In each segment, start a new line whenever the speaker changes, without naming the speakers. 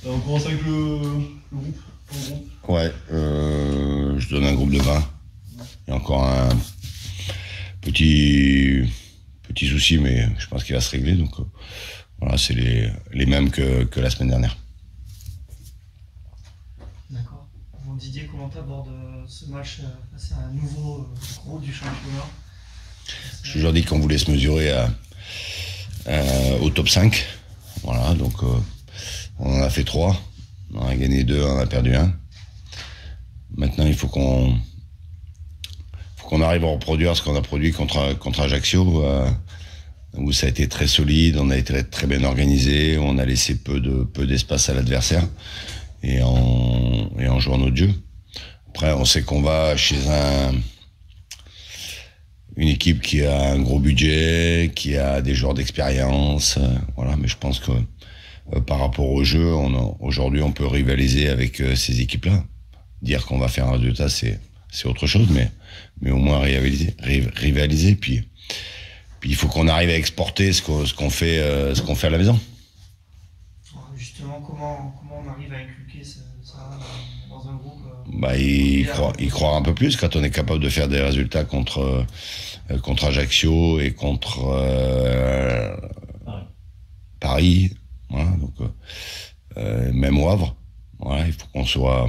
On commence avec le groupe.
Ouais, je donne un groupe de 20. Il y a encore un petit souci, mais je pense qu'il va se régler. Donc voilà, c'est les mêmes que la semaine dernière.
D'accord. Bon, Didier, comment tu abordes ce match face à un nouveau gros du championnat?
J'ai toujours dit qu'on voulait se mesurer au top 5. Voilà, donc on en a fait 3. On a gagné 2, on en a perdu 1. Maintenant, il faut qu'on arrive à reproduire ce qu'on a produit contre Ajaccio, où ça a été très solide, on a été très bien organisé, on a laissé peu d'espace à l'adversaire et en jouant notre jeu. Après, on sait qu'on va chez une équipe qui a un gros budget, qui a des joueurs d'expérience, voilà. Mais je pense que par rapport au jeu, aujourd'hui, on peut rivaliser avec ces équipes-là. Dire qu'on va faire un résultat, c'est autre chose, mais au moins rivaliser. Puis il faut qu'on arrive à exporter ce qu'on fait à la maison.
Justement, comment on arrive à inculquer ça dans un groupe
y croire un peu plus quand on est capable de faire des résultats contre Ajaccio et contre Paris. Voilà, donc même au Havre. Voilà, il faut qu'on soit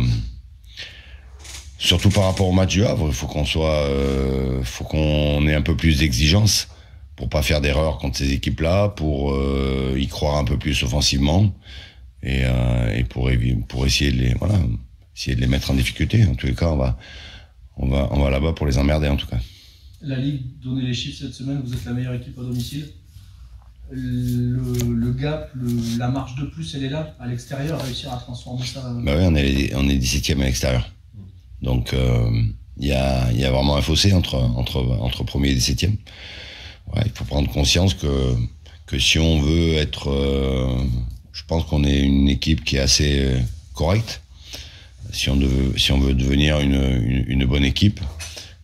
surtout par rapport au match du Havre, il faut qu'on ait un peu plus d'exigence pour pas faire d'erreurs contre ces équipes-là, pour y croire un peu plus offensivement et pour essayer de les mettre en difficulté. En tous les cas, on va là-bas pour les emmerder en tout cas.
La Ligue, donnez les chiffres cette semaine, vous êtes la meilleure équipe à domicile. Le gap, la marge de plus, elle est là, à l'extérieur, réussir à transformer ça.
Bah oui, on est 17e à l'extérieur. Donc il y a vraiment un fossé entre premier et 17e. Ouais, il faut prendre conscience que si on veut être, je pense qu'on est une équipe qui est assez correcte. Si on veut devenir une bonne équipe,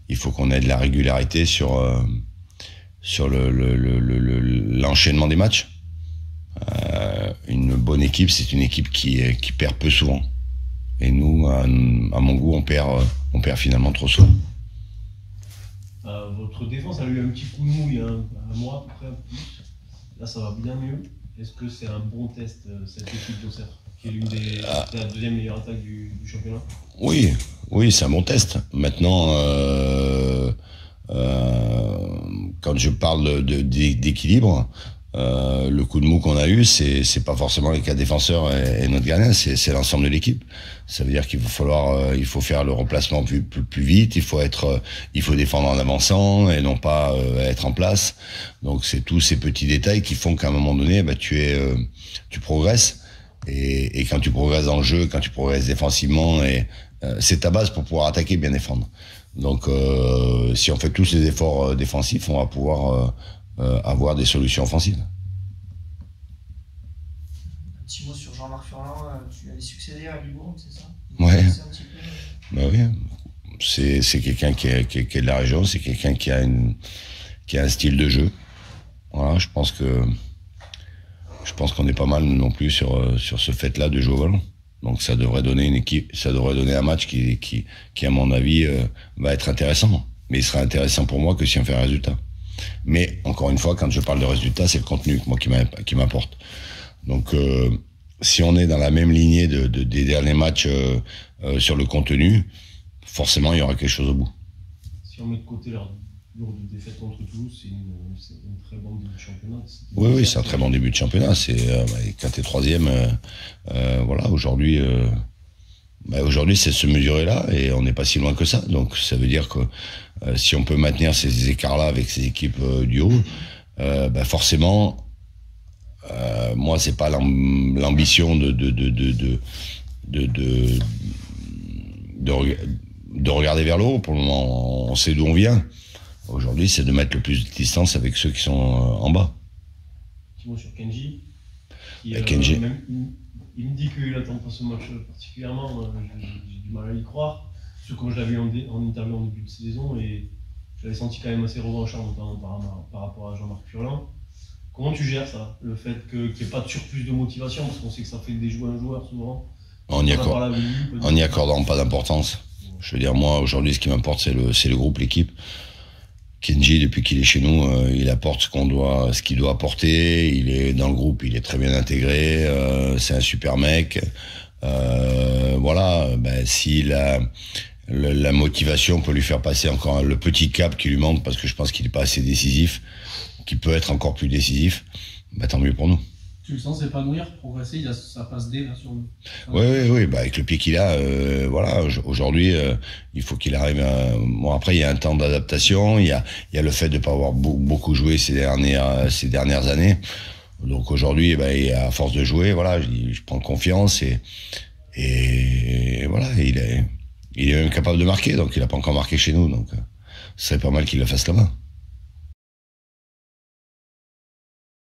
il faut qu'on ait de la régularité sur l'enchaînement des matchs. Une bonne équipe, c'est une équipe qui perd peu souvent. Et nous, à mon goût, on perd finalement trop souvent.
Votre défense a eu un petit coup de mou il y a un mois à peu près, un peu plus. Là, ça va bien mieux. Est-ce que c'est un bon test, cette équipe d'Auxerre, qui est la deuxième meilleure attaque du championnat?
Oui, c'est un bon test. Maintenant, quand je parle d'équilibre, le coup de mou qu'on a eu, c'est pas forcément les 4 défenseurs et notre gardien, c'est l'ensemble de l'équipe. Ça veut dire qu'il faut faire le remplacement plus vite, il faut défendre en avançant et non pas être en place. Donc c'est tous ces petits détails qui font qu'à un moment donné, tu progresses. Et quand tu progresses dans le jeu, quand tu progresses défensivement, c'est ta base pour pouvoir attaquer, bien défendre. Donc si on fait tous les efforts défensifs, on va pouvoir avoir des solutions offensives.
Un petit mot sur Jean-Marc Furlan, tu allais succéder à Libourne, c'est ça?
Ouais. Bah oui. C'est quelqu'un qui est de la région, c'est quelqu'un qui a un style de jeu. Voilà, je pense qu'on est pas mal non plus sur ce fait-là de jouer au ballon. Donc ça devrait donner un match qui à mon avis va être intéressant. Mais il sera intéressant pour moi que si on fait un résultat. Mais encore une fois, quand je parle de résultat, c'est le contenu qui m'apporte. Donc si on est dans la même lignée des derniers matchs sur le contenu, forcément il y aura quelque chose au bout.
Si on met de côté leur lourde défaite contre Toulouse, c'est une très bonne début de championnat.
Oui, c'est un très bon début de championnat. Quand tu es 3e, voilà, aujourd'hui, c'est se mesurer là et on n'est pas si loin que ça. Donc ça veut dire que si on peut maintenir ces écarts-là avec ces équipes du haut, forcément, moi c'est pas l'ambition de regarder vers le haut. Pour le moment, on sait d'où on vient. Aujourd'hui, c'est de mettre le plus de distance avec ceux qui sont en bas.
Petit mot sur Kenji.
Kenji.
Il me dit qu'il n'attend pas ce match particulièrement. J'ai du mal à y croire. Surtout quand je l'avais vu en interview en début de saison et je l'avais senti quand même assez revanchard, notamment par rapport à Jean-Marc Furlan. Comment tu gères ça? Le fait qu'il n'y ait pas de surplus de motivation, parce qu'on sait que ça fait déjouer un joueur souvent.
En n'y accordant pas d'importance. Je veux dire, moi, aujourd'hui, ce qui m'importe, c'est le groupe, l'équipe. Kenji, depuis qu'il est chez nous, il apporte ce qu'il doit apporter. Il est dans le groupe, il est très bien intégré. C'est un super mec. Voilà. Si la motivation peut lui faire passer encore le petit cap qui lui manque, parce que je pense qu'il n'est pas assez décisif, qu'il peut être encore plus décisif, tant mieux pour nous.
Tu le sens s'épanouir, progresser, ça passe dès là sur le.
Oui, avec le pied qu'il a, voilà. Aujourd'hui, il faut qu'il arrive à. Bon, après, il y a un temps d'adaptation. Il y a le fait de ne pas avoir beaucoup joué ces dernières années. Donc aujourd'hui, à force de jouer, voilà, je prends confiance et voilà, il est même capable de marquer. Donc il n'a pas encore marqué chez nous. Donc ce serait pas mal qu'il le fasse là-bas.